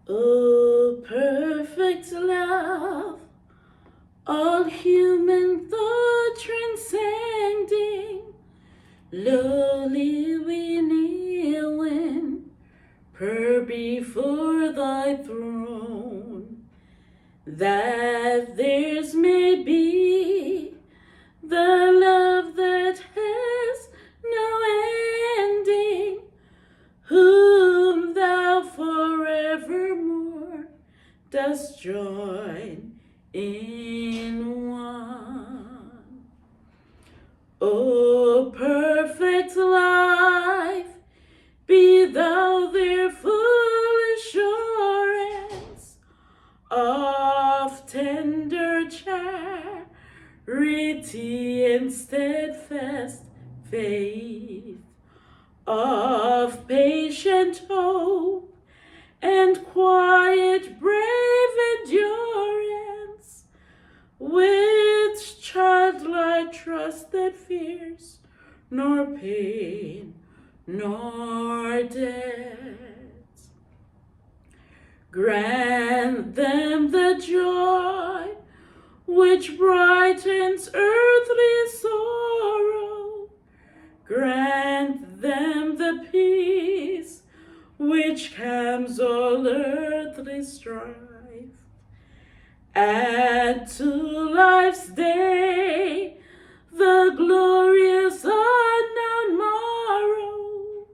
Oh, perfect love, all human thought transcending, lowly we kneel when prayer before thy throne, that theirs may be the love that has no ending, whom thou forevermore dost join in one. O perfect life, be thou their full assurance of tender charity and steadfast faith, of patient hope and quiet brave endurance, with childlike trust that fears nor pain nor death. Grant them the joy which brightens earthly sorrow. Grant them the peace which calms all earthly strife. Add to life's day the glorious unknown morrow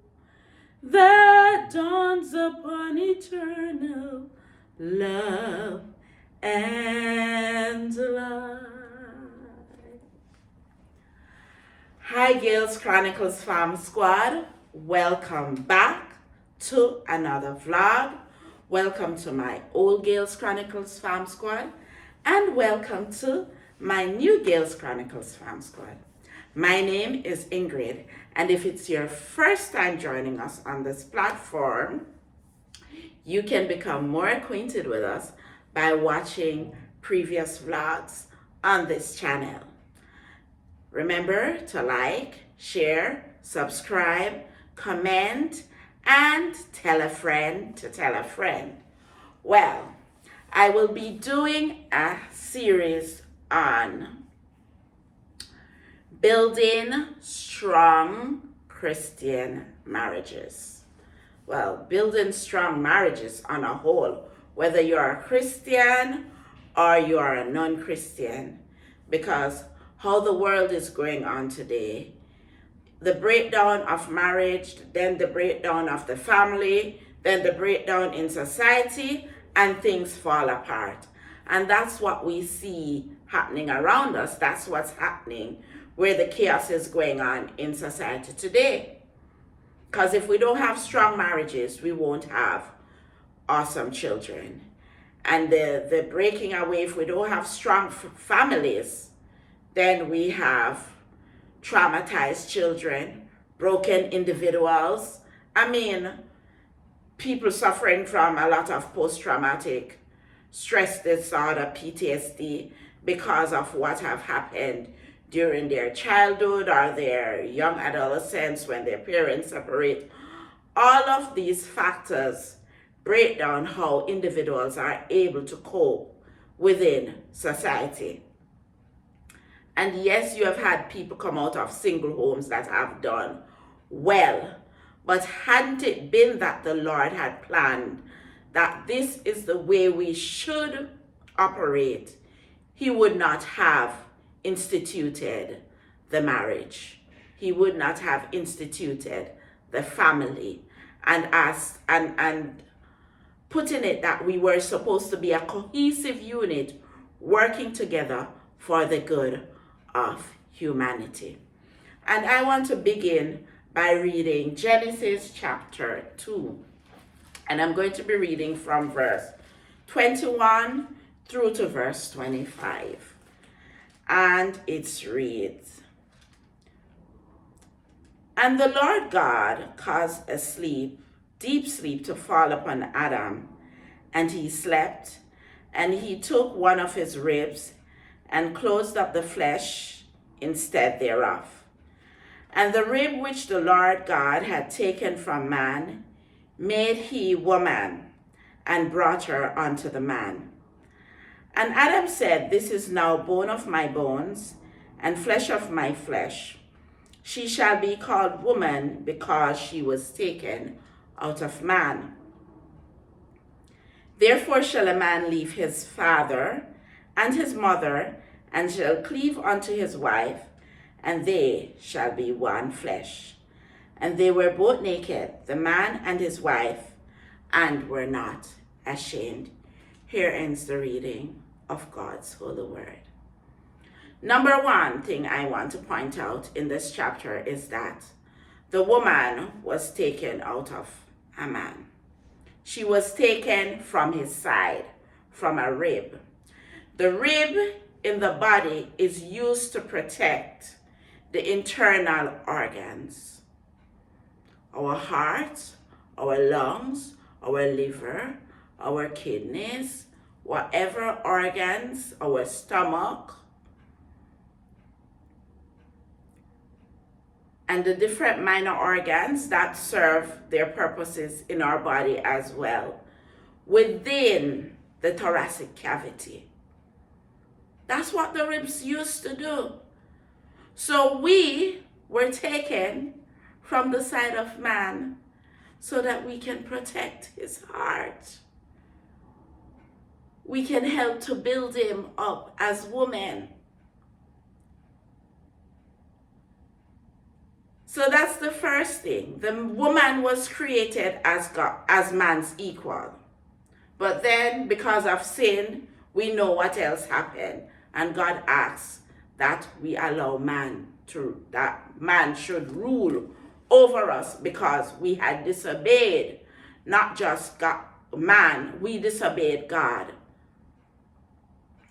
that dawns upon eternal love and light. Hi, Gales Chronicles Farm Squad. Welcome back to another vlog. Welcome to my old Gales Chronicles Farm Squad, and welcome to my new Gales Chronicles Farm Squad. My name is Ingrid, and if it's your first time joining us on this platform, you can become more acquainted with us by watching previous vlogs on this channel. Remember to like, share, subscribe, comment, and tell a friend to tell a friend. Well, I will be doing a series on building strong Christian marriages. Well, building strong marriages on a whole, whether you're a Christian or you are a non-Christian, because how the world is going on today, the breakdown of marriage, then the breakdown of the family, then the breakdown in society, and things fall apart. And that's what we see happening around us. That's what's happening where the chaos is going on in society today. Because if we don't have strong marriages, we won't have awesome children. And the breaking away, if we don't have strong families, then we have traumatized children, broken individuals. I mean, people suffering from a lot of post-traumatic stress disorder, PTSD, because of what have happened during their childhood or their young adolescence when their parents separate. All of these factors break down how individuals are able to cope within society. And yes, you have had people come out of single homes that have done well. But hadn't it been that the Lord had planned that this is the way we should operate, He would not have instituted the marriage. He would not have instituted the family and putting it that we were supposed to be a cohesive unit working together for the good of humanity. And I want to begin by reading Genesis chapter 2. And I'm going to be reading from verse 21 through to verse 25. And it reads, And the Lord God caused a deep sleep to fall upon Adam, and he slept, and he took one of his ribs and closed up the flesh instead thereof. And the rib which the Lord God had taken from man made he woman, and brought her unto the man. And Adam said, This is now bone of my bones, and flesh of my flesh. She shall be called woman, because she was taken out of man. Therefore shall a man leave his father and his mother, and shall cleave unto his wife, and they shall be one flesh. And they were both naked, the man and his wife, and were not ashamed. Here ends the reading of God's holy word. Number one thing I want to point out in this chapter is that the woman was taken out of a man. She was taken from his side, from a rib. The rib in the body is used to protect the internal organs. Our heart, our lungs, our liver, our kidneys, whatever organs, our stomach, and the different minor organs that serve their purposes in our body as well, within the thoracic cavity. That's what the ribs used to do. So we were taken from the side of man so that we can protect his heart. We can help to build him up as women. So that's the first thing. The woman was created as God, as man's equal. But then, because of sin, we know what else happened. And God asks that we allow that man should rule over us, because we had disobeyed, not just God, man, we disobeyed God.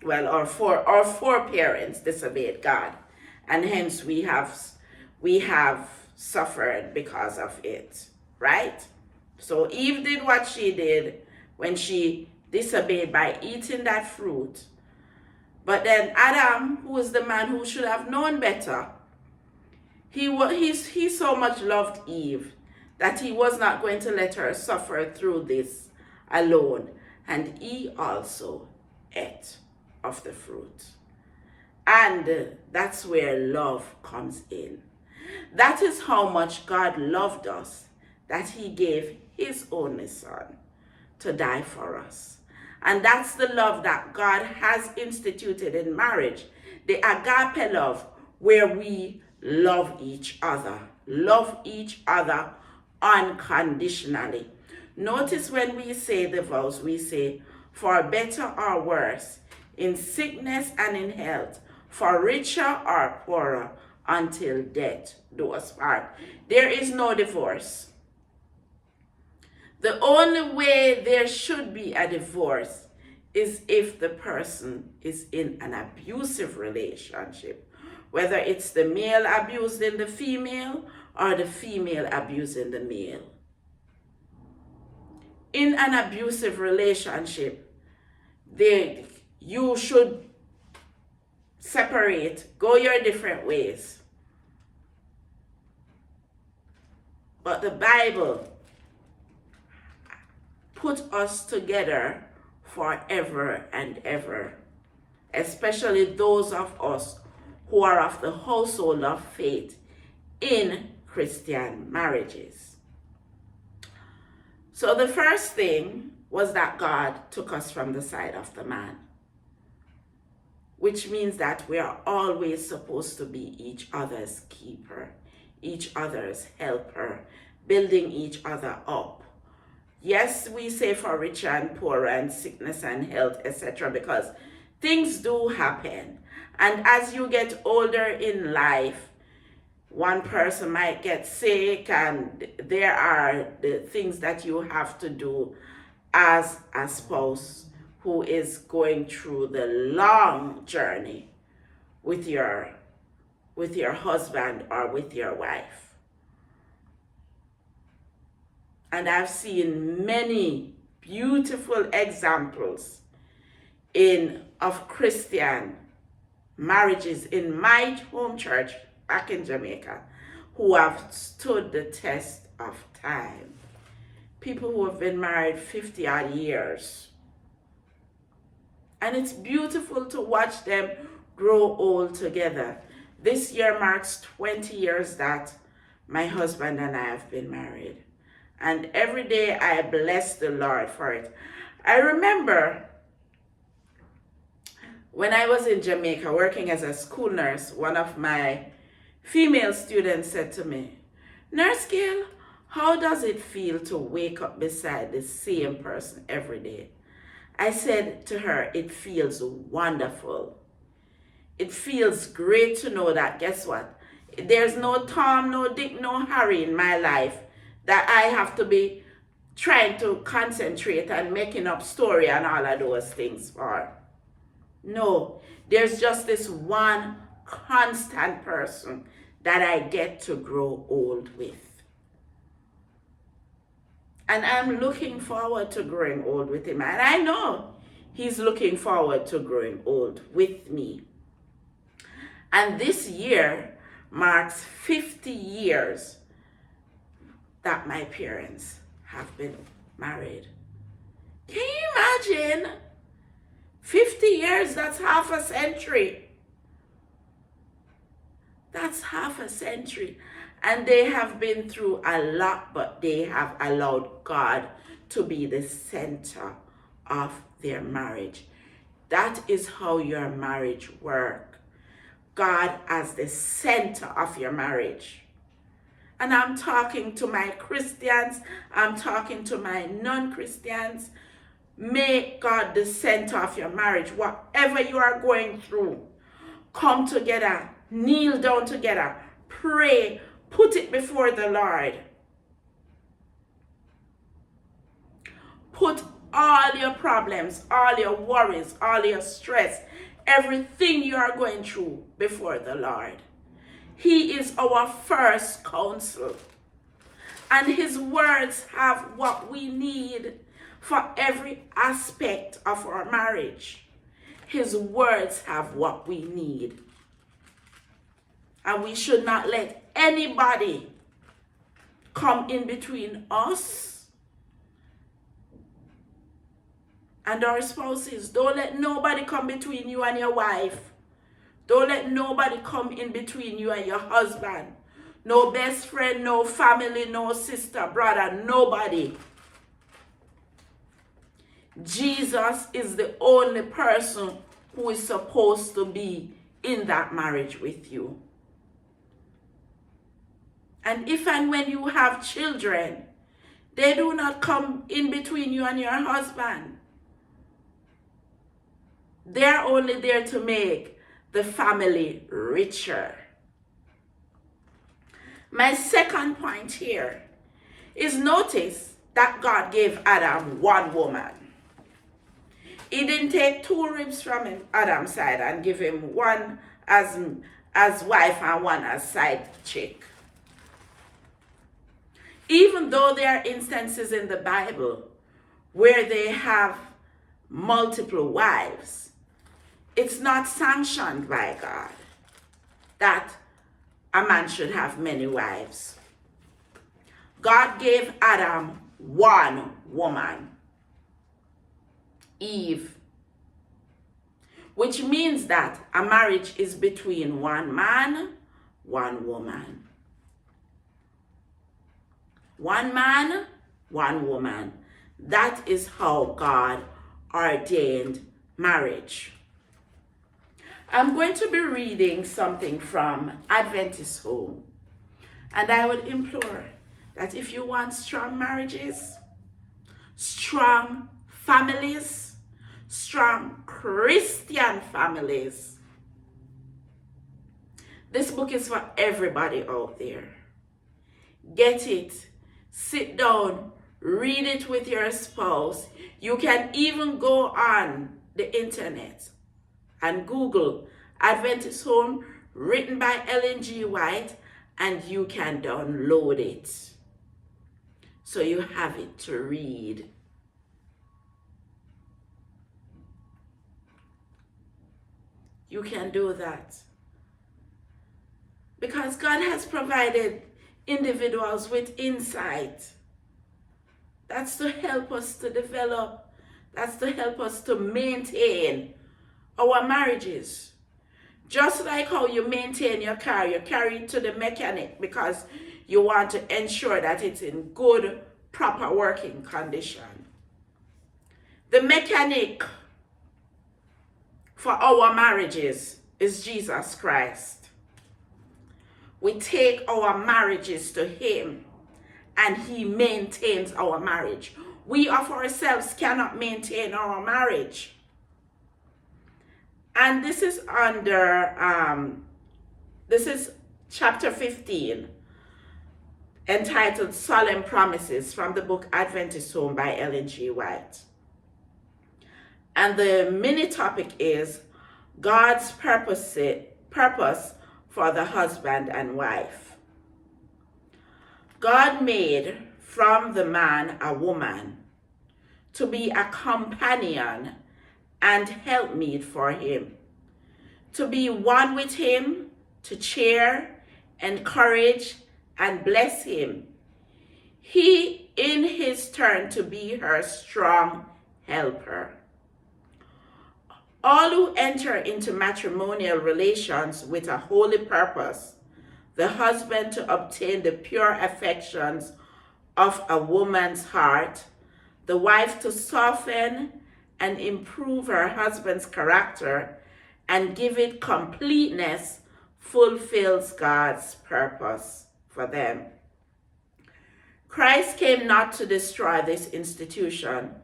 Well, our foreparents disobeyed God, and hence we have suffered because of it, right? So Eve did what she did when she disobeyed by eating that fruit. But then Adam, who is the man who should have known better, he so much loved Eve that he was not going to let her suffer through this alone. And he also ate of the fruit. And that's where love comes in. That is how much God loved us, that he gave his only son to die for us. And that's the love that God has instituted in marriage, the agape love, where we love each other unconditionally. Notice when we say the vows, we say, for better or worse, in sickness and in health, for richer or poorer, until death do us part. There is no divorce. The only way there should be a divorce is if the person is in an abusive relationship, whether it's the male abusing the female or the female abusing the male. In an abusive relationship, you should separate, go your different ways. But the Bible put us together forever and ever, especially those of us who are of the household of faith in Christian marriages. So the first thing was that God took us from the side of the man, which means that we are always supposed to be each other's keeper, each other's helper, building each other up. Yes, we say for richer and poorer and sickness and health, etc., because things do happen. And as you get older in life, one person might get sick, and there are the things that you have to do as a spouse who is going through the long journey with your husband or with your wife. And I've seen many beautiful examples of Christian marriages in my home church back in Jamaica who have stood the test of time. people who have been married 50 odd years. And it's beautiful to watch them grow old together. This year marks 20 years that my husband and I have been married. And every day I bless the Lord for it. I remember when I was in Jamaica working as a school nurse, one of my female students said to me, "Nurse Gail, how does it feel to wake up beside the same person every day?" I said to her, "It feels wonderful. It feels great to know that, guess what? There's no Tom, no Dick, no Harry in my life that I have to be trying to concentrate and making up story and all of those things for. No, there's just this one constant person that I get to grow old with. And I'm looking forward to growing old with him. And I know he's looking forward to growing old with me. And this year marks 50 years that my parents have been married. Can you imagine? 50 years, that's half a century. That's half a century. And they have been through a lot, but they have allowed God to be the center of their marriage. That is how your marriage works. God as the center of your marriage. And I'm talking to my Christians, I'm talking to my non-Christians. Make God the center of your marriage. Whatever you are going through, come together, kneel down together, pray, put it before the Lord. Put all your problems, all your worries, all your stress, everything you are going through before the Lord. He is our first counsel. And his words have what we need for every aspect of our marriage. His words have what we need. And we should not let anybody come in between us and our spouses. Don't let nobody come between you and your wife. Don't let nobody come in between you and your husband. No best friend, no family, no sister, brother, nobody. Jesus is the only person who is supposed to be in that marriage with you. And if and when you have children, they do not come in between you and your husband. They're only there to make the family richer. My second point here is notice that God gave Adam one woman. He didn't take two ribs from Adam's side and give him one as wife and one as side chick. Even though there are instances in the Bible where they have multiple wives, it's not sanctioned by God that a man should have many wives. God gave Adam one woman, Eve, which means that a marriage is between one man, one woman. One man, one woman. That is how God ordained marriage. I'm going to be reading something from Adventist Home. And I would implore that if you want strong marriages, strong families, strong Christian families, this book is for everybody out there. Get it, sit down, read it with your spouse. You can even go on the internet and Google Adventist Home written by Ellen G. White, and you can download it. So you have it to read. You can do that. Because God has provided individuals with insight That's to help us to develop. That's to help us to maintain our marriages. Just like how you maintain your car, you carry it to the mechanic because you want to ensure that it's in good, proper working condition. The mechanic for our marriages is Jesus Christ. We take our marriages to him and he maintains our marriage. We of ourselves cannot maintain our marriage. And this is this is chapter 15, entitled Solemn Promises, from the book Adventist Home by Ellen G. White. And the mini topic is God's purpose for the husband and wife. God made from the man a woman to be a companion and helpmeet for him, to be one with him, to cheer, encourage, and bless him. He, in his turn, to be her strong helper. All who enter into matrimonial relations with a holy purpose, the husband to obtain the pure affections of a woman's heart, the wife to soften and improve her husband's character and give it completeness, fulfills God's purpose for them. Christ came not to destroy this institution,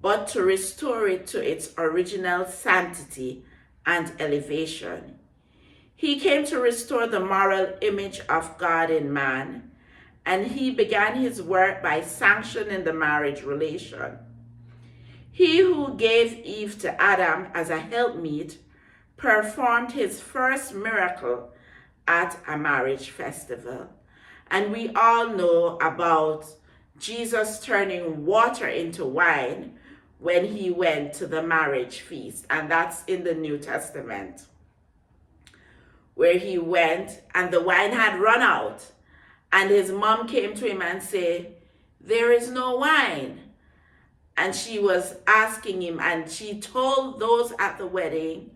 but to restore it to its original sanctity and elevation. He came to restore the moral image of God in man, and he began his work by sanctioning the marriage relation. He who gave Eve to Adam as a helpmeet performed his first miracle at a marriage festival. And we all know about Jesus turning water into wine when he went to the marriage feast. And that's in the New Testament, where he went and the wine had run out. And his mom came to him and said, "There is no wine." And she was asking him, and she told those at the wedding,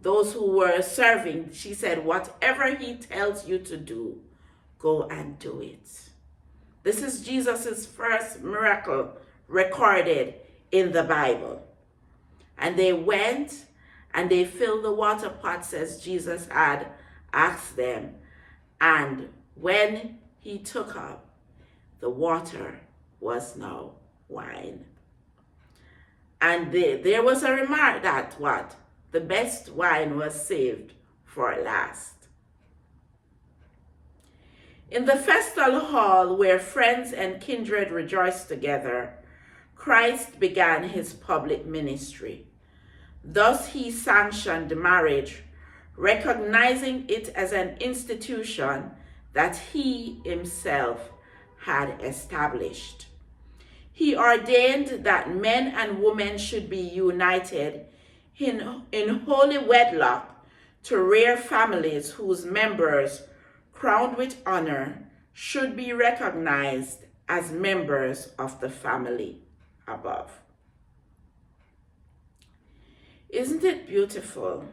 those who were serving, she said, "Whatever he tells you to do, go and do it." This is Jesus' first miracle recorded in the Bible. And they went and they filled the water pots as Jesus had asked them. And when he took up, the water was now wine. And there was a remark that the best wine was saved for last. In the festal hall where friends and kindred rejoiced together, Christ began his public ministry. Thus he sanctioned marriage, recognizing it as an institution that he himself had established. He ordained that men and women should be united in holy wedlock to rear families whose members, crowned with honor, should be recognized as members of the family above. Isn't it beautiful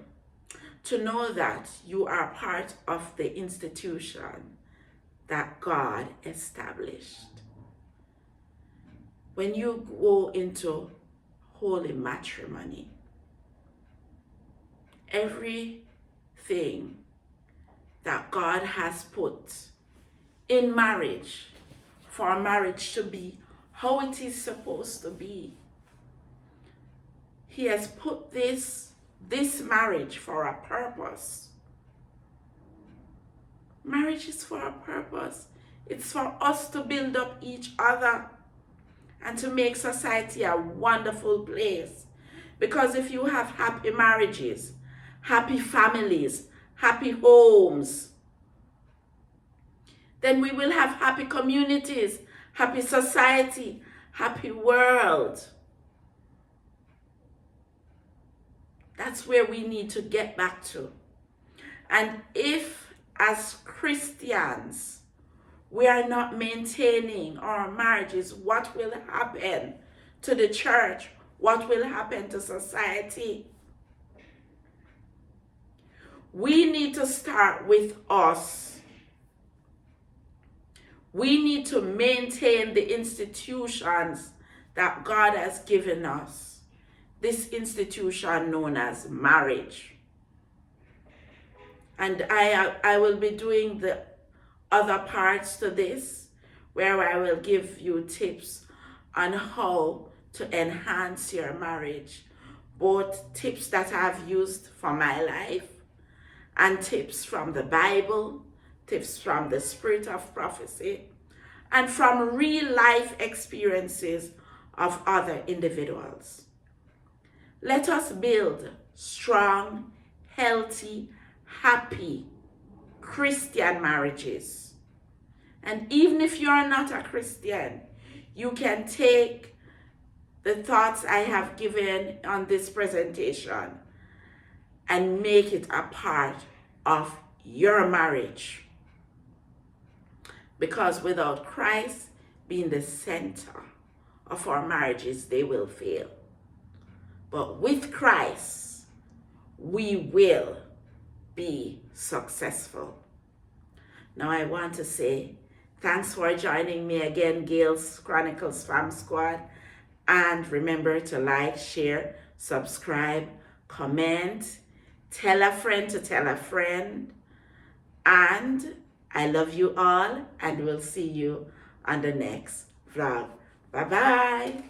to know that you are part of the institution that God established? When you go into holy matrimony, everything that God has put in marriage, for marriage to be how it is supposed to be, he has put this marriage for a purpose. Marriage is for a purpose. It's for us to build up each other and to make society a wonderful place. Because if you have happy marriages, happy families, happy homes, then we will have happy communities, happy society, happy world. That's where we need to get back to. And if, as Christians, we are not maintaining our marriages, what will happen to the church? What will happen to society? We need to start with us. We need to maintain the institutions that God has given us. This institution known as marriage. And I will be doing the other parts to this, where I will give you tips on how to enhance your marriage. Both tips that I've used for my life and tips from the Bible, tips from the spirit of prophecy, and from real life experiences of other individuals. Let us build strong, healthy, happy Christian marriages. And even if you're not a Christian, you can take the thoughts I have given on this presentation and make it a part of your marriage. Because without Christ being the center of our marriages, they will fail. But with Christ, we will be successful. Now I want to say thanks for joining me again, Gail's Chronicles Fam Squad. And remember to like, share, subscribe, comment, tell a friend to tell a friend. And I love you all, and we'll see you on the next vlog. Bye-bye.